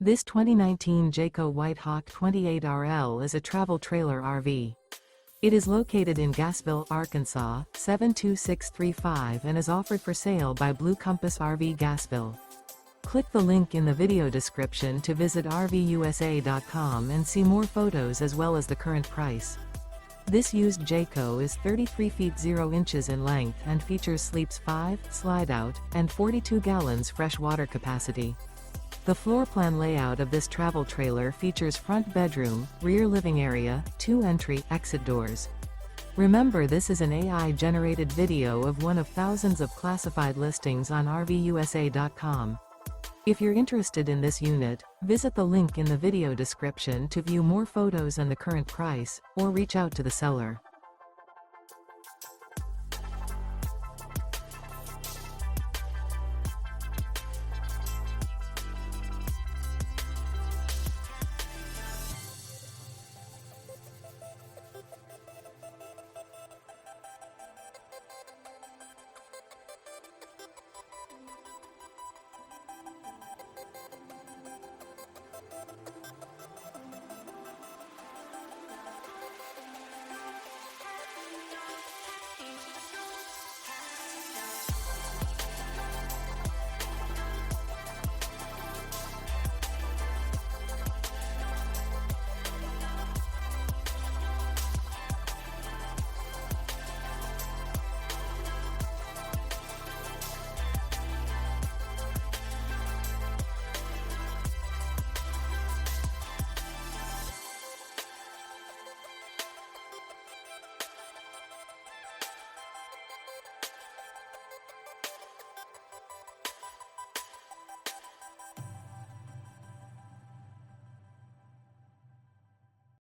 This 2019 Jayco White Hawk 28RL is a travel trailer RV. It is located in Gassville, Arkansas, 72635 and is offered for sale by Blue Compass RV Gassville. Click the link in the video description to visit RVUSA.com and see more photos as well as the current price. This used Jayco is 33 feet 0 inches in length and features sleeps 5, Slideout, and 42 gallons fresh water capacity. The floor plan layout of this travel trailer features front bedroom, rear living area, 2 entry/exit doors. Remember, this is an AI-generated video of one of thousands of classified listings on RVUSA.com. If you're interested in this unit, visit the link in the video description to view more photos and the current price, or reach out to the seller.